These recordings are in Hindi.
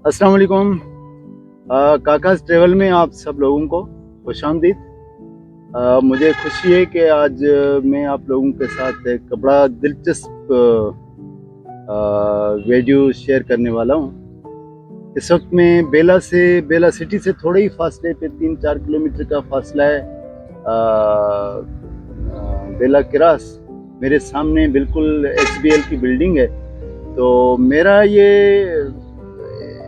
अस्सलाम वालेकुम। काकाज़ ट्रैवल में आप सब लोगों को खुशामदीद। मुझे खुशी है कि आज मैं आप लोगों के साथ एक बड़ा दिलचस्प वीडियो शेयर करने वाला हूँ। इस वक्त मैं बेला सिटी से थोड़े ही फासले पे 3-4 किलोमीटर का फासला है। बेला क्रास मेरे सामने बिल्कुल एसबीएल की बिल्डिंग है। तो मेरा ये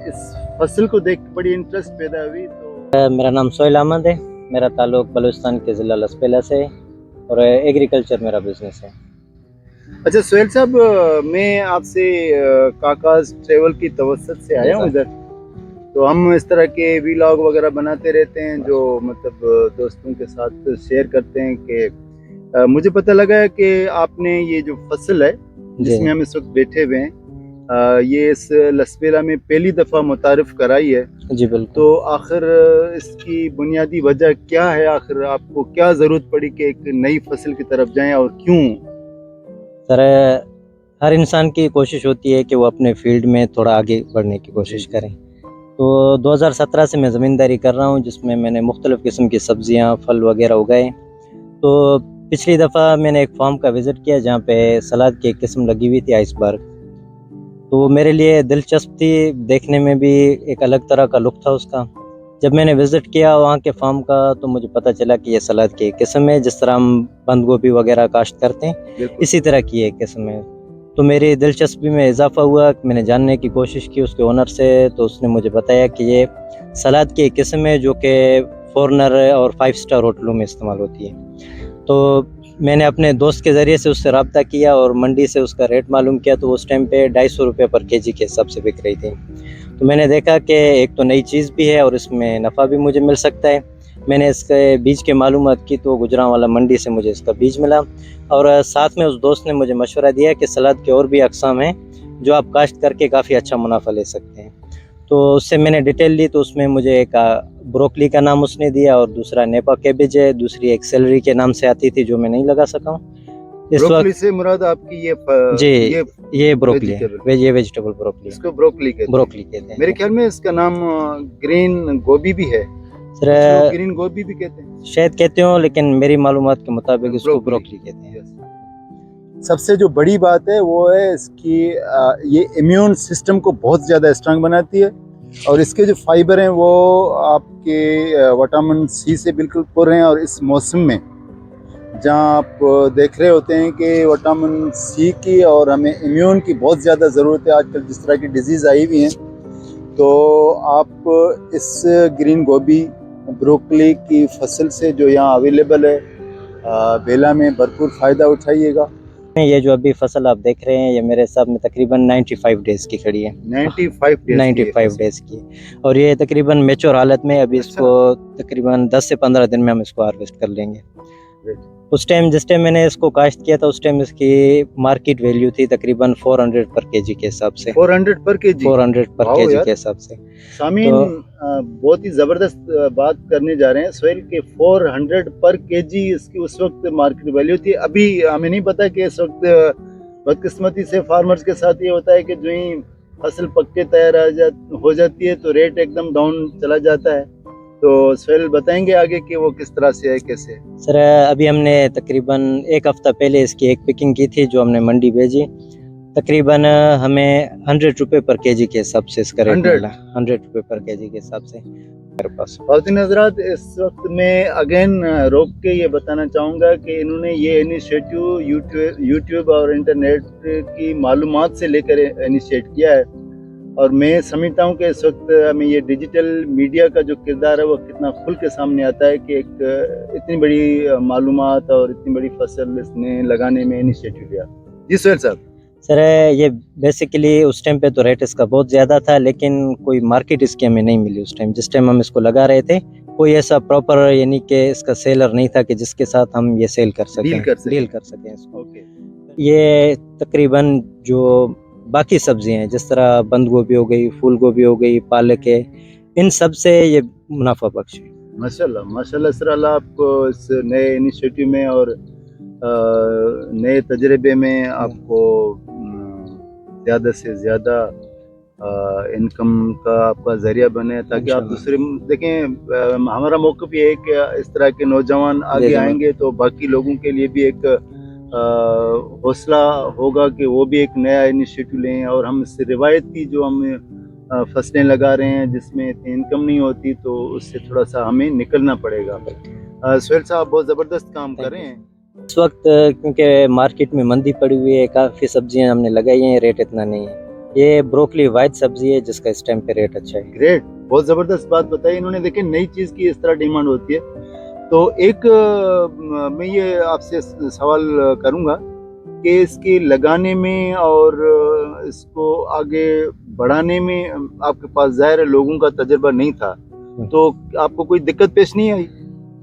इस फसल को देख के बड़ी इंटरेस्ट पैदा हुई। तो मेरा नाम सोहेल अहमद है। मेरा ताल्लुक बलूचिस्तान के ज़िला लसपेला से है और एग्रीकल्चर मेरा बिजनेस है। अच्छा सोहेल साहब, मैं आपसे काकाज़ ट्रैवल की तवज्जुह से आया हूँ इधर। तो हम इस तरह के वीलॉग वगैरह बनाते रहते हैं जो मतलब दोस्तों के साथ शेयर करते हैं कि मुझे पता लगा है कि आपने ये जो फसल है जिसमें हम इस वक्त बैठे हुए हैं, ये इस लसपेला में पहली दफ़ा मुतारिफ कराई है। जी बिल्कुल। तो आखिर इसकी बुनियादी वजह क्या है? आखिर आपको क्या ज़रूरत पड़ी कि एक नई फसल की तरफ जाएं और क्यों? सर, हर इंसान की कोशिश होती है कि वो अपने फील्ड में थोड़ा आगे बढ़ने की कोशिश करें। तो 2017 से मैं ज़मींदारी कर रहा हूँ, जिसमें मैंने मुख्तलिफ़ किस्म की सब्जियाँ, फल वगैरह उगाए। तो पिछली दफ़ा मैंने एक फार्म का विज़िट किया जहाँ पे सलाद की एक किस्म लगी हुई थी, आइसबर्ग। तो वो मेरे लिए दिलचस्प थी, देखने में भी एक अलग तरह का लुक था उसका। जब मैंने विज़िट किया वहाँ के फार्म का, तो मुझे पता चला कि ये सलाद की एक किस्म है, जिस तरह हम बंद गोभी वगैरह काश्त करते हैं, इसी तरह की एक किस्म है। तो मेरी दिलचस्पी में इजाफ़ा हुआ कि मैंने जानने की कोशिश की उसके ओनर से, तो उसने मुझे बताया कि ये सलाद की एक किस्म है जो कि फ़ॉरेनर और 5 स्टार होटलों में इस्तेमाल होती है। तो मैंने अपने दोस्त के ज़रिए से उससे रब्ता किया और मंडी से उसका रेट मालूम किया, तो उस टाइम पे 250 रुपये पर केजी के हिसाब से बिक रही थी। तो मैंने देखा कि एक तो नई चीज़ भी है और इसमें नफ़ा भी मुझे मिल सकता है। मैंने इसके बीज की मालूमात की, तो गुजरांवाला मंडी से मुझे इसका बीज मिला और साथ में उस दोस्त ने मुझे मशवरा दिया कि सलाद के और भी अक़साम हैं जो आप काश्त करके काफ़ी अच्छा मुनाफ़ा ले सकते हैं। तो उससे मैंने डिटेल ली, तो उसमें मुझे एक ब्रोकली का नाम उसने दिया और दूसरा नेपा कैबेज है, दूसरी एक सेलरी के नाम से आती थी जो मैं नहीं लगा सका हूँ इस ब्रोकली वक्त। से मुराद आपकी जी, ये ब्रोकली है, वेजिटेबल, ये वेजिटेबल ब्रोकली है, इसको ब्रोकली कहते ब्रोकली हैं। कहते हैं मेरे जी। ख्याल में इसका नाम ग्रीन गोभी भी है। कुछ लोग सर, ग्रीन गोभी भी कहते हैं। शायद कहते हो, लेकिन मेरी मालूमात के मुताबिक इसको ब्रोकली, ब्रोकली कहते हैं। यस। सबसे जो बड़ी बात है वो है इसकी ये इम्यून सिस्टम को बहुत ज़्यादा स्ट्रांग बनाती है और इसके जो फाइबर हैं वो आपके विटामिन सी से बिल्कुल पूरे हैं। और इस मौसम में जहाँ आप देख रहे होते हैं कि विटामिन सी की और हमें इम्यून की बहुत ज़्यादा ज़रूरत है आजकल जिस तरह की डिजीज़ आई हुई हैं। तो आप इस ग्रीन गोभी ब्रोकली की फसल से जो यहाँ अवेलेबल है बेला में भरपूर फ़ायदा उठाइएगा। ये जो अभी फसल आप देख रहे हैं, ये मेरे हिसाब में तकरीबन 95 डेज़ की खड़ी है। 95 डेज़ की है 95 फसल। डेज़ की, और ये तकरीबन मैच्योर हालत में अभी अच्छा। इसको तकरीबन 10 से 15 दिन में हम इसको हार्वेस्ट कर लेंगे। ग्रेट। उस टाइम जिस टाइम मैंने इसको काश्त किया था, उस टाइम इसकी मार्केट वैल्यू थी तकरीबन 400 पर केजी के हिसाब से। 400 पर केजी। 400 पर वाओ केजी यार। के हिसाब से। सामीन, तो बहुत ही ज़बरदस्त बात करने जा रहे हैं सोहेल के। 400 पर केजी इसकी उस वक्त मार्केट वैल्यू थी। अभी हमें नहीं पता कि इस वक्त बदकिस्मती से फार्मर्स के साथ ये होता है कि जो ही फसल पक के तैयार हो जाती है तो रेट एकदम डाउन चला जाता है। तो सोहेल बताएंगे आगे कि वो किस तरह से है, कैसे? सर, अभी हमने तकरीबन 1 हफ़्ता पहले इसकी एक पिकिंग की थी जो हमने मंडी भेजी। तकरीबन हमें 100 रुपये पर केजी के हिसाब से इसका रेट 100 मिला। 100 रुपये पर केजी के हिसाब से मेरे पास। खातिन हज़रात, इस वक्त मैं अगेन रोक के ये बताना चाहूँगा कि इन्होंने ये इनिशिएटिव यूट्यूब और इंटरनेट की मालूमात से लेकर इनिशिएट किया है। और मैं समझता हूँ कि इस वक्त हमें ये डिजिटल मीडिया का जो किरदार है वो कितना खुल के सामने आता है कि एक इतनी बड़ी मालूमात और इतनी बड़ी फसल इसने लगाने में इनिशिएटिव लिया। जी सोहेल साहब। सर, ये बेसिकली उस टाइम पे तो रेट इसका बहुत ज़्यादा था, लेकिन कोई मार्केट इसकी हमें नहीं मिली उस टाइम। जिस टाइम हम इसको लगा रहे थे, कोई ऐसा प्रॉपर यानी कि इसका सेलर नहीं था कि जिसके साथ हम ये सेल कर सकें, डील कर सकें इसको। ओके। ये तकरीबन जो बाकी सब्जियां हैं, जिस तरह बंद गोभी हो गई, फूल गोभी हो गई, पालक है, इन सब से ये मुनाफा बख्श है। माशाल्लाह माशाल्लाह सर, अल्लाह आपको इस नए इनिशिएटिव में और नए तजर्बे में आपको ज़्यादा से ज़्यादा इनकम का आपका जरिया बने, ताकि आप दूसरे देखें। हमारा मौक़िफ़ ये है कि इस तरह के नौजवान आगे आएंगे तो बाकी लोगों के लिए भी एक हौसला होगा कि वो भी एक नया इनिशिएटिव लें। और हम इस रिवायती जो हम फसलें लगा रहे हैं जिसमें इतनी इनकम नहीं होती, तो उससे थोड़ा सा हमें निकलना पड़ेगा। सुहेल साहब बहुत ज़बरदस्त काम कर रहे हैं इस वक्त, क्योंकि मार्केट में मंदी पड़ी हुई है, काफ़ी सब्जियां हमने लगाई हैं, रेट इतना नहीं है। ये ब्रोकली वाइट सब्जी है जिसका इस टाइम पे रेट अच्छा है। ग्रेट, बहुत ज़बरदस्त बात बताई इन्होंने। देखिए नई चीज़ की इस तरह डिमांड होती है। तो एक मैं ये आपसे सवाल करूँगा कि इसके लगाने में और इसको आगे बढ़ाने में आपके पास ज़ाहिर है लोगों का तजुर्बा नहीं था, तो आपको कोई दिक्कत पेश नहीं आई?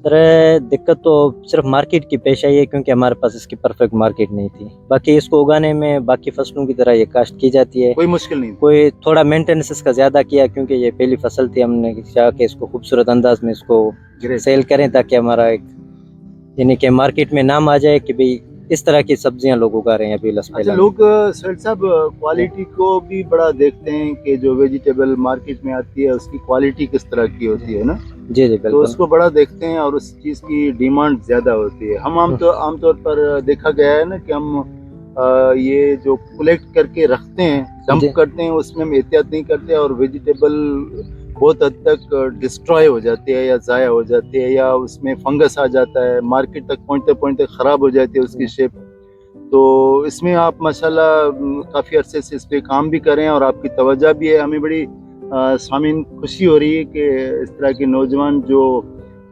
सर, दिक्कत तो सिर्फ मार्केट की पेश आई है, क्योंकि हमारे पास इसकी परफेक्ट मार्केट नहीं थी। बाकी इसको उगाने में बाकी फसलों की तरह ये काश्त की जाती है, कोई मुश्किल नहीं। कोई थोड़ा मेंटेनेंस इसका ज़्यादा किया, क्योंकि ये पहली फसल थी। हमने चाहा कि इसको खूबसूरत अंदाज में इसको सेल करें, ताकि हमारा एक यानी कि मार्केट में नाम आ जाए कि भाई इस तरह की सब्जियां लोग उगा रहे हैं अभी लसपैला। अच्छा, लोग सुहेल साहब क्वालिटी को भी बड़ा देखते हैं कि जो वेजिटेबल मार्केट में आती है उसकी क्वालिटी किस तरह की होती है ना। जी जी बिल्कुल। तो उसको बड़ा देखते हैं और उस चीज़ की डिमांड ज़्यादा होती है। हम आमतौर पर देखा गया है ना कि हम ये जो कलेक्ट करके रखते हैं, डंप करते हैं, उसमें हम एहतियात नहीं करते और वेजिटेबल बहुत हद तक डिस्ट्रॉय हो जाती है या ज़ाया हो जाती है, या उसमें फंगस आ जाता है, मार्केट तक पहुँचते पहुँचते ख़राब हो जाती है उसकी शेप। तो इसमें आप माशाल्लाह काफ़ी अरसे से इस पे काम भी कर रहे हैं और आपकी तवज्जो भी है। हमें बड़ी सामीन खुशी हो रही है कि इस तरह के नौजवान जो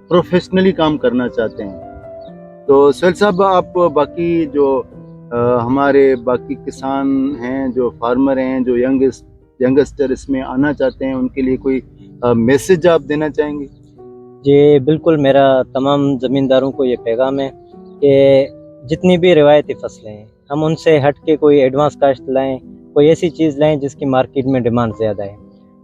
प्रोफेशनली काम करना चाहते हैं। तो सुहेल साहब, आप बाकी जो हमारे बाकी किसान हैं, जो फार्मर हैं, जो यंगस्टर इसमें आना चाहते हैं, उनके लिए कोई मैसेज आप देना चाहेंगे? जी बिल्कुल, मेरा तमाम ज़मींदारों को ये पैगाम है कि जितनी भी रिवायती फसलें हैं, हम उनसे हट के कोई एडवांस काश्त लाएं, कोई ऐसी चीज़ लाएं जिसकी मार्केट में डिमांड ज़्यादा है,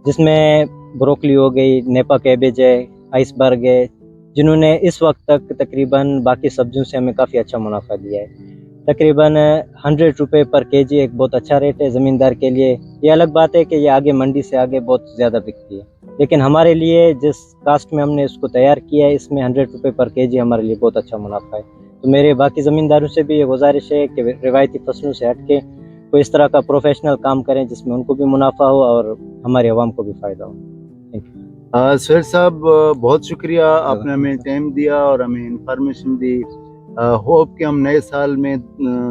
जिसमें ब्रोकली हो गई, नेपा कैबेज है, आइसबर्ग है, जिन्होंने इस वक्त तक तकरीबन बाकी सब्जियों से हमें काफ़ी अच्छा मुनाफा दिया है। तकरीबन 100 रुपये पर केजी एक बहुत अच्छा रेट है ज़मींदार के लिए। ये अलग बात है कि ये आगे मंडी से आगे बहुत ज़्यादा बिकती है, लेकिन हमारे लिए जिस कास्ट में हमने इसको तैयार किया है, इसमें 100 रुपये पर केजी हमारे लिए बहुत अच्छा मुनाफा है। तो मेरे बाकी ज़मींदारों से भी ये गुजारिश है कि रिवायती फसलों से हट के कोई इस तरह का प्रोफेशनल काम करें जिसमें उनको भी मुनाफा हो और हमारी आवाम को भी फ़ायदा हो। Thank you. सुहेल साहब, बहुत शुक्रिया, आपने हमें टाइम दिया और हमें इंफॉर्मेशन दी। होप कि हम नए साल में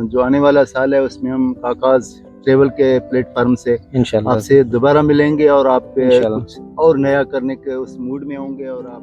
जो आने वाला साल है उसमें हम काकाज़ ट्रेवल के प्लेटफार्म से इंशाल्लाह आपसे दोबारा मिलेंगे और आप इंशाल्लाह कुछ और नया करने के उस मूड में होंगे और आप